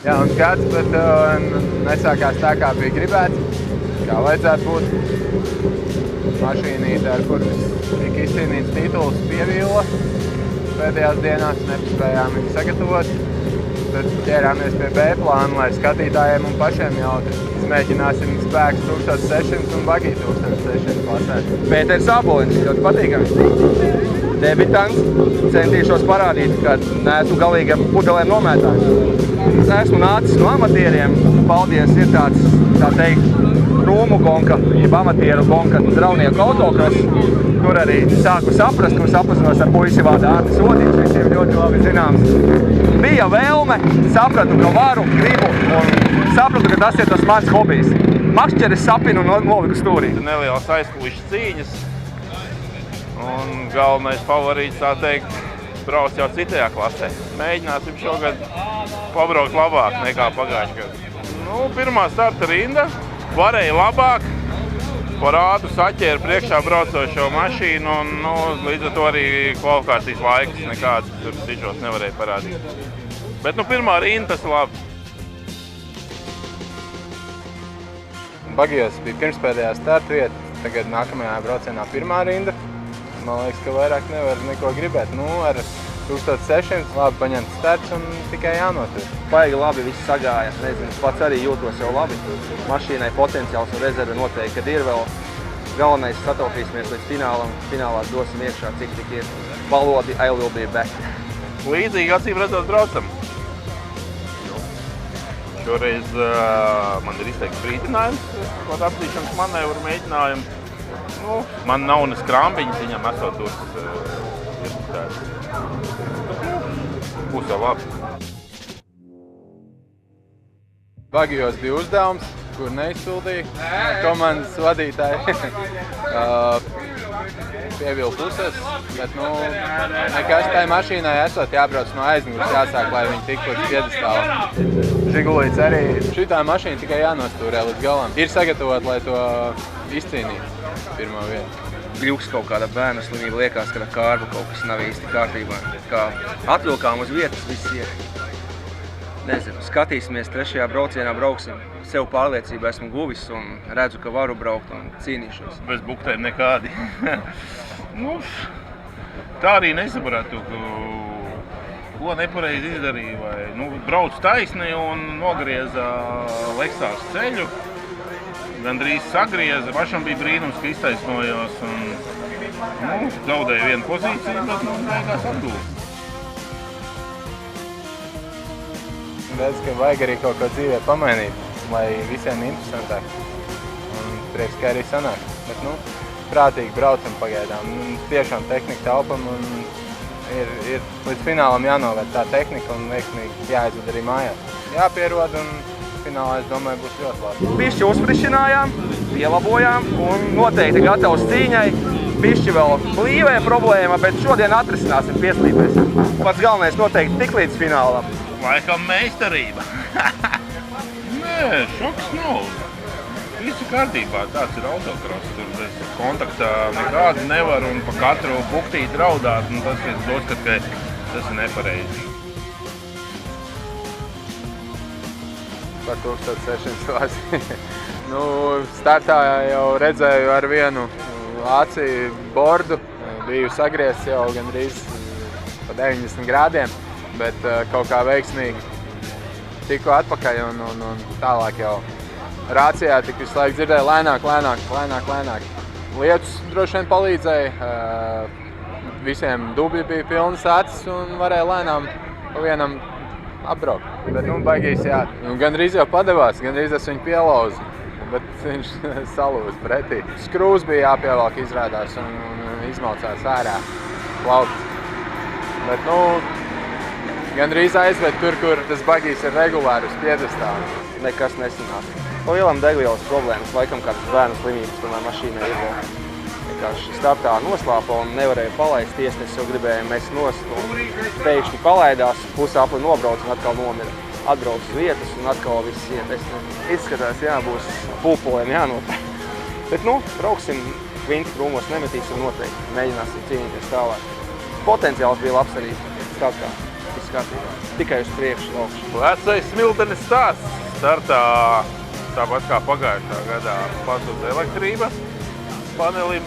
Jauns gads, bet nesākās tā, kā bija gribēts, kā vajadzētu būt. Mašīnīte, ar kur tika izcīnīts tituls, pievīla. Pēdējās dienās nepaspējām viņu sagatavot. Tad ķērāmies pie B plāna, lai skatītājiem un pašiem jautri. Izmēģināsim spēks 1600 un bagī 1600 klasē. Pēters Āboliņš, ļoti patīkami. Debitants, centīšos parādīt, ka neesmu galīgi ar pudelēm nomētājs. Esmu nācis no amatieriem. Paldies ir tāds, tā teikt, krūmu gonka, jeb amatieru gonka un Draunieku autokros. Tur arī sāku saprast, kur sapazinos ar puisi vārdā Arnis Odiņš, visiem ļoti labi zināms. Bija vēlme, sapratu, ka varu, gribu un sapratu, ka tas ir tas mans hobijs. Makšķeris sapinu un noliku stūrī. Nelielas aizkulišas cīņas. Un galvenais favorīts, tā teikt, brauc jau citajā klasē. Mēģināsim šogad pabraukt labāk nekā pagājušajā gadā. Pirmā starta rinda, varēja labāk, par ātru saķēra priekšā braucošo mašīnu un līdz ar to arī kvalifikācijas laiks nekāds tur dižos nevarēja parādīt. Bet pirmā rinda tas ir labi. Bagijos bija pirmspēdējā starta vieta, tagad nākamajā braucienā pirmā rinda. Man liekas, ka vairāk nevar neko gribēt. Ar 1600 labi paņemts starts un tikai jānotur. Baigi labi viss sagāja. Nezinu, pats arī jūtos jau labi. Mašīnai potenciāls un rezerve noteikti, kad ir vēl. Galvenais sataupīsimies līdz finālam. Finālā dosim iekšā, cik tik ir. Valodi, I will be back. Līdzīgi acīm redzot braucam. Šoreiz man ir izteikts brīdinājums, kaut apstīšanas manevru mēģinājumu. Man nav ne skrambiņas, viņam esot tur iespējas. Būs jau labi. Bagijos bija uzdevums, kur neizpildīja komandas vadītāji. Pievila puses, bet nekas tai mašīnai esot jābrauc no aizmugures, jāsāk, lai viņi tik līdz piedestāla. Žigulīts arī šitā mašīna tikai jānostūrē līdz galam. Ir sagatavot, lai to izcīnītu pirmo vietu. Kļūks kaut kāda bērnu slimība, liekas, ka ar kārbu kaut kas nav īsti kārtībā. Kā atvilkām uz vietas, viss iet. Nezinu, skatīsimies, trešajā braucienā brauksim. Sev pārliecību esmu guvis un redzu, ka varu braukt un cīnīšos. Bez buktēm nekādi. Tā arī nesapratu, ko nepareizi izdarīja. Vai, brauc taisni un nogrieza Leksārs ceļu. Gandrīz sagrieza. Pašam bija brīnums, ka iztaisnojos un zaudēju vienu pozīciju, bet beigās atgūvu. Redz, ka vajag arī kaut ko dzīvē pamainīt, lai visiem interesantāk. Un prieks, ka arī sanāk. Bet, prātīgi braucam pagaidām. Tiešām tehnika taupam un ir līdz finālam jānovērt tā tehnika un veiksmīgi jāaizved arī mājās. Jāpierod un finālā, es domāju, būs ļoti labi. Bišķi uzfrišinājām, pielabojām un noteikti gatavs cīņai. Bišķi vēl blīvē problēma, bet šodien atrisināsim, pieslīpēsim. Pats galvenais noteikti tik līdz finālam. Laikam meistarība. Nē, šoks nav. Visu kārtībā, tāds ir autokross. Tur bez kontakta nekādu nevar un pa katru buktīti raudāt. Tas ir doskat, ka tas ir nepareizi. Par 1600 klasi. Startā jau redzēju ar vienu aci bordu. Biju sagriezts jau gandrīz pa 90 grādiem, bet kaut kā veiksmīgi tiku atpakaļ un tālāk jau rācijā tik visu laiku dzirdēju lēnāk. Lietus droši vien palīdzēja. Visiem dubļi bija pilnas acis un varēja lēnām pa vienam apbraukt. Bet baigīs, jā. Gandrīz jau padevās, gandrīz es viņu pielauzu, bet viņš salūza pretī. Skrūvs bija jāpievelk izrādās un izmaucās ārā plaukts. Bet gandrīz aizved tur, kur tas bagīs ir regulāri uz piedestālu. Nekas nesanāk. Pa lielam degvielas problēmas, laikam kādas bērnu slimības tomēr mašīnai ir vēl. Vienkārši startā noslāpa un nevarēja palaist tiesnesis, jo gribēja mest nost un pēkšņi palaidās, pusapli nobrauc un atkal nomira. Atbrauc uz vietas un atkal viss iet. Izskatās, būs pulpolēm jānopēr. Bet brauksim, kvinti krūmos nemetīsim noteikti, mēģināsim cīnīties tālāk. Potenciāls bija labs arī startā. viss kārtībā. Tikai uz priekšu, augšu. Vecais smiltenis stāsts. Startā, tāpat kā pagājušā gadā, pazūd elektrība panelim.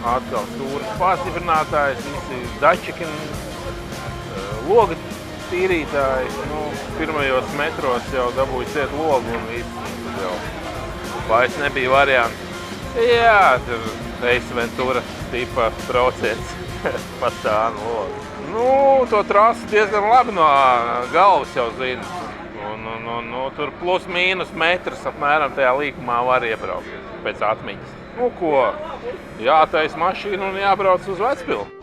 Atkal stūras pārstiprinātājs, visi dačiki, loga tīrītāji. Nu, pirmajos metros jau dabūja ciet logu un viss. Tad jau vairs nebija varianti. Jā, tur Ace Ventura tipa brauciens pa stānu logu. Nu, to trasi diezgan labi no galvas jau zina. Nu, tur plus mīnus metrs apmēram tajā līkumā var iebraukt pēc atmiņas. Nu, ko? Jātais mašīna un jābrauc uz Vecpili.